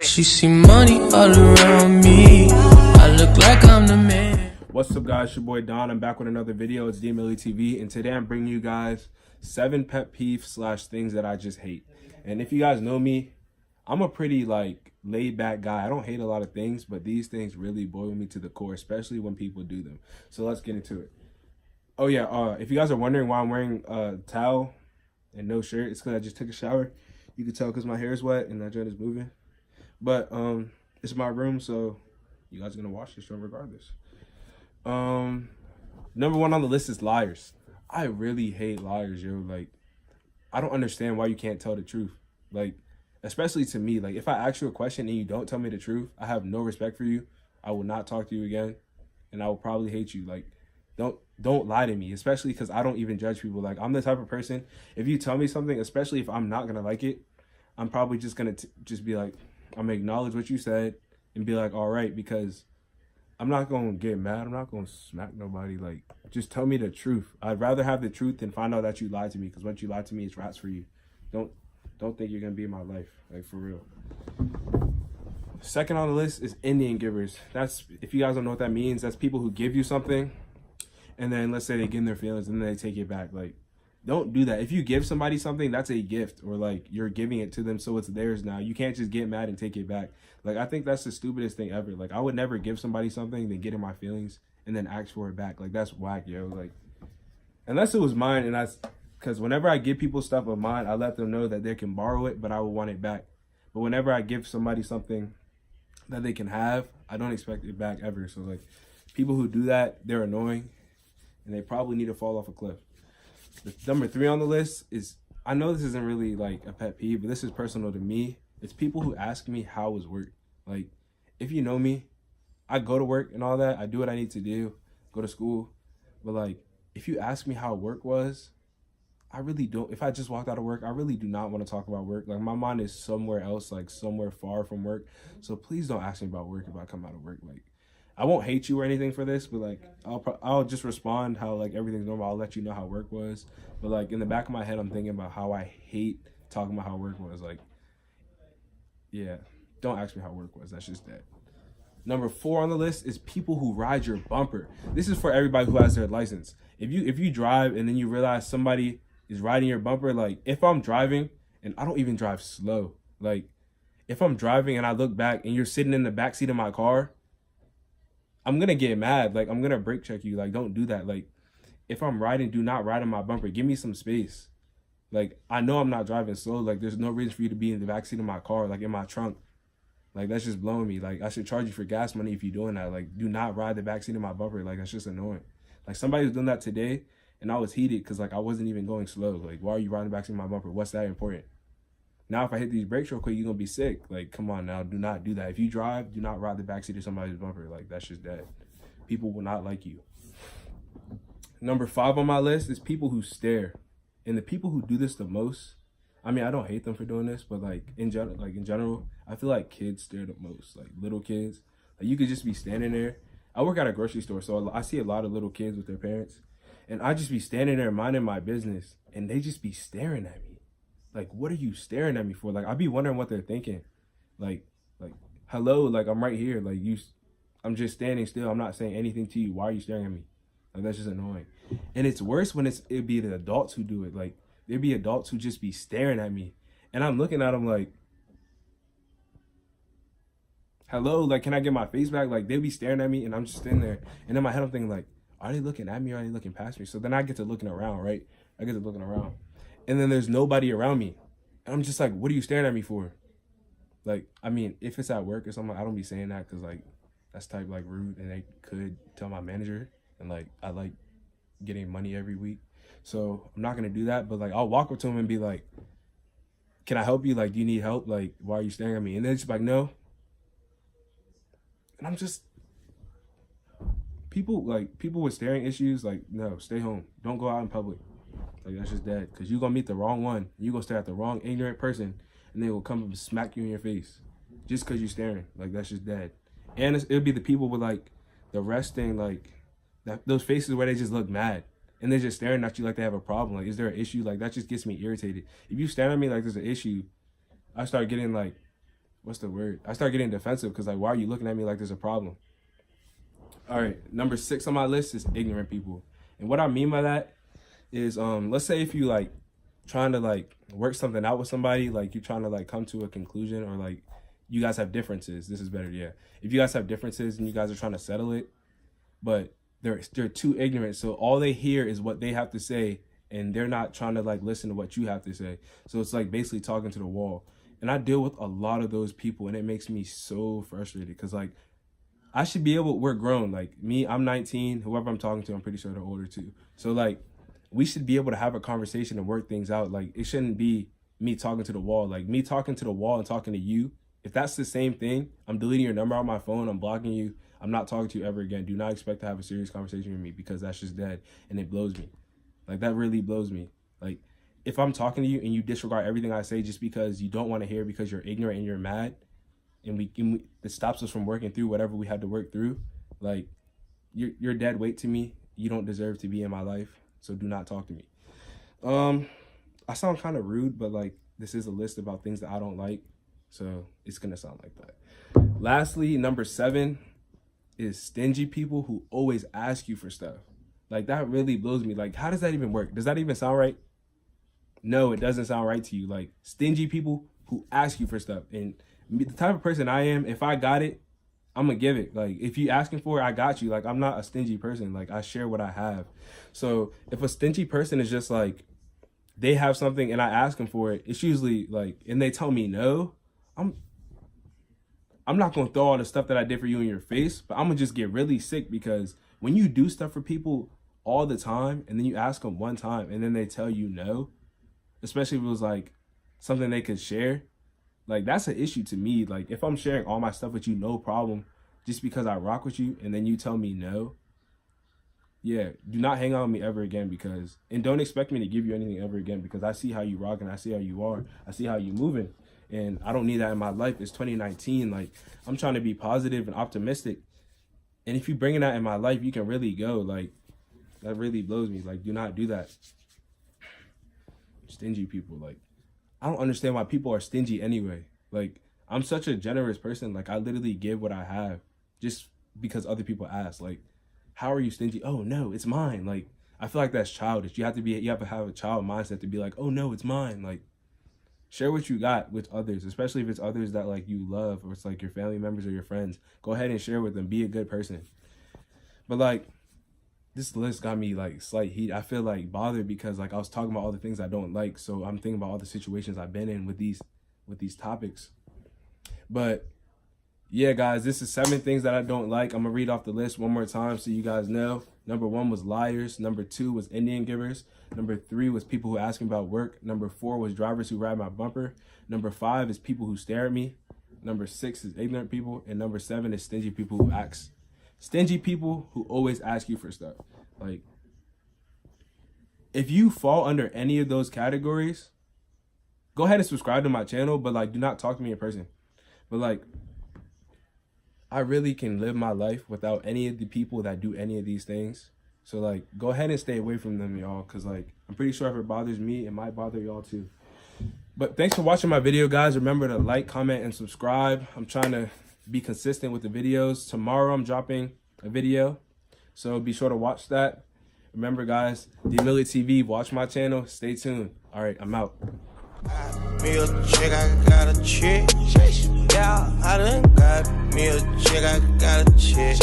She see money all around me. I look like I'm the man. What's up, guys? Your boy Don. I'm back with another video. It's DMLE TV, and today I'm bringing you guys 7 pet peeves / things that I just hate. And if you guys know me, I'm a pretty laid back guy. I don't hate a lot of things, but these things really boil me to the core, especially when people do them. So let's get into it. Oh yeah, if you guys are wondering why I'm wearing a towel and no shirt, it's because I just took a shower. You can tell because my hair is wet and that joint is moving. But it's my room, so you guys are gonna watch this show regardless. Number 1 on the list is liars. I really hate liars, yo. I don't understand why you can't tell the truth. Especially to me. If I ask you a question and you don't tell me the truth, I have no respect for you. I will not talk to you again, and I will probably hate you. Don't lie to me, especially because I don't even judge people. I'm the type of person, if you tell me something, especially if I'm not gonna like it, I'm probably just gonna just be like, I'm gonna acknowledge what you said and be like, all right, because I'm not gonna get mad. I'm not gonna smack nobody. Just tell me the truth. I'd rather have the truth than find out that you lied to me, because once you lie to me, it's rats for you. Don't think you're gonna be in my life, for real. Second on the list is Indian givers. That's, if you guys don't know what that means, that's people who give you something and then let's say they get in their feelings and then they take it back. Don't do that. If you give somebody something, that's a gift, or you're giving it to them, so it's theirs now. You can't just get mad and take it back. I think that's the stupidest thing ever. I would never give somebody something, then get in my feelings and then ask for it back. That's whack, yo. Unless it was mine, and because whenever I give people stuff of mine, I let them know that they can borrow it, but I will want it back. But whenever I give somebody something that they can have, I don't expect it back ever. So people who do that, they're annoying, and they probably need to fall off a cliff. Number 3 on the list is, I know this isn't really a pet peeve, but this is personal to me. It's people who ask me how was work. If you know me, I go to work and all that. I do what I need to do, go to school. But if you ask me how work was, I really don't. If I just walked out of work, I really do not want to talk about work. My mind is somewhere else, somewhere far from work. So please don't ask me about work if I come out of work. I won't hate you or anything for this, but I'll just respond how everything's normal. I'll let you know how work was. But in the back of my head, I'm thinking about how I hate talking about how work was. Yeah, don't ask me how work was. That's just that. Number 4 on the list is people who ride your bumper. This is for everybody who has their license. If you drive and then you realize somebody is riding your bumper, if I'm driving and I don't even drive slow, if I'm driving and I look back and you're sitting in the back seat of my car, I'm gonna get mad. I'm gonna brake check you. Don't do that. If I'm riding, do not ride on my bumper. Give me some space. I know I'm not driving slow. There's no reason for you to be in the backseat of my car, in my trunk. That's just blowing me. I should charge you for gas money if you're doing that. Do not ride the backseat of my bumper. That's just annoying. Somebody was doing that today, and I was heated because I wasn't even going slow. Why are you riding the backseat of my bumper? What's that important? Now, if I hit these brakes real quick, you're gonna be sick. Come on now, do not do that. If you drive, do not ride the backseat of somebody's bumper. That's just dead. People will not like you. Number 5 on my list is people who stare. And the people who do this the most, I mean, I don't hate them for doing this, but in general, I feel like kids stare the most. Little kids. You could just be standing there. I work at a grocery store, so I see a lot of little kids with their parents. And I just be standing there minding my business, and they just be staring at me. What are you staring at me for? I be wondering what they're thinking. Hello, I'm right here. I'm just standing still. I'm not saying anything to you. Why are you staring at me? That's just annoying. And it's worse when it'd be the adults who do it. There'd be adults who just be staring at me. And I'm looking at them hello, can I get my face back? They'd be staring at me and I'm just standing there. And in my head, I'm thinking are they looking at me or are they looking past me? So then I get to looking around, right? I get to looking around. And then there's nobody around me. And I'm just what are you staring at me for? I mean, if it's at work or something, I don't be saying that because that's type rude, and they could tell my manager, and I like getting money every week. So I'm not gonna do that, but I'll walk up to him and be can I help you? Do you need help? Why are you staring at me? And then it's no. And I'm just, people with staring issues, no, stay home. Don't go out in public. That's just dead. Because you're going to meet the wrong one. You're going to stare at the wrong ignorant person. And they will come up and smack you in your face. Just because you're staring. That's just dead. And it'll be the people with, the resting, those faces where they just look mad. And they're just staring at you like they have a problem. Is there an issue? That just gets me irritated. If you stare at me like there's an issue, I start getting, what's the word? I start getting defensive because like, why are you looking at me like there's a problem? All right, number 6 on my list is ignorant people. And what I mean by that is, let's say if you like trying to like work something out with somebody, like you're trying to like come to a conclusion, or like you guys have differences. This is better, yeah. If you guys have differences and you guys are trying to settle it, but they're too ignorant, so all they hear is what they have to say, and they're not trying to like listen to what you have to say. So it's like basically talking to the wall. And I deal with a lot of those people, and it makes me so frustrated because like I should be able, we're grown. Like me, I'm 19. Whoever I'm talking to, I'm pretty sure they're older too. So like we should be able to have a conversation and work things out. Like it shouldn't be me talking to the wall. Like me talking to the wall and talking to you, if that's the same thing, I'm deleting your number on my phone, I'm blocking you, I'm not talking to you ever again. Do not expect to have a serious conversation with me because that's just dead, and it blows me. Like that really blows me. Like if I'm talking to you and you disregard everything I say just because you don't want to hear because you're ignorant and you're mad, and it stops us from working through whatever we had to work through, like you're dead weight to me. You don't deserve to be in my life, so do not talk to me. I sound kind of rude, but like this is a list about things that I don't like, so it's gonna sound like that. Lastly, number 7 is stingy people who always ask you for stuff. Like that really blows me. Like how does that even work? Does that even sound right? No, it doesn't sound right to you. Like stingy people who ask you for stuff. And the type of person I am, if I got it, I'm gonna give it. Like if you asking for it, I got you. Like I'm not a stingy person. Like I share what I have. So if a stingy person is just like, they have something and I ask them for it, it's usually like, and they tell me no, I'm not gonna throw all the stuff that I did for you in your face, but I'm gonna just get really sick because when you do stuff for people all the time and then you ask them one time and then they tell you no, especially if it was like something they could share, like that's an issue to me. Like if I'm sharing all my stuff with you, no problem, just because I rock with you, and then you tell me no, yeah, do not hang out with me ever again, because, and don't expect me to give you anything ever again, because I see how you rock and I see how you are, I see how you moving, and I don't need that in my life. It's 2019. Like I'm trying to be positive and optimistic, and if you bringing that in my life, you can really go. Like that really blows me. Like do not do that. Stingy people, like I don't understand why people are stingy anyway. Like I'm such a generous person. Like I literally give what I have just because other people ask. Like how are you stingy? Oh no, it's mine. Like I feel like that's childish. You have to have a child mindset to be like, oh no, it's mine. Like share what you got with others, especially if it's others that like you love, or it's like your family members or your friends. Go ahead and share with them. Be a good person. But like this list got me like slight heat. I feel like bothered because like I was talking about all the things I don't like, so I'm thinking about all the situations I've been in with these topics. But yeah, guys, this is 7 things that I don't like. I'm gonna read off the list one more time so you guys know. Number 1 was liars. Number 2 was Indian givers. Number 3 was people who ask me about work. Number 4 was drivers who ride my bumper. Number 5 is people who stare at me. Number 6 is ignorant people. And number 7 is stingy people who ask. Stingy people who always ask you for stuff. Like, if you fall under any of those categories, go ahead and subscribe to my channel, but like, do not talk to me in person. But like, I really can live my life without any of the people that do any of these things. So like, go ahead and stay away from them, y'all, because like, I'm pretty sure if it bothers me, it might bother y'all too. But thanks for watching my video, guys. Remember to like, comment, and subscribe. I'm trying to be consistent with the videos. Tomorrow I'm dropping a video, so be sure to watch that. Remember, guys, the Infuriate TV, watch my channel, stay tuned. All right, I'm out. Me a chick, I got a chick. Yeah, I done got me a chick, I got a chick.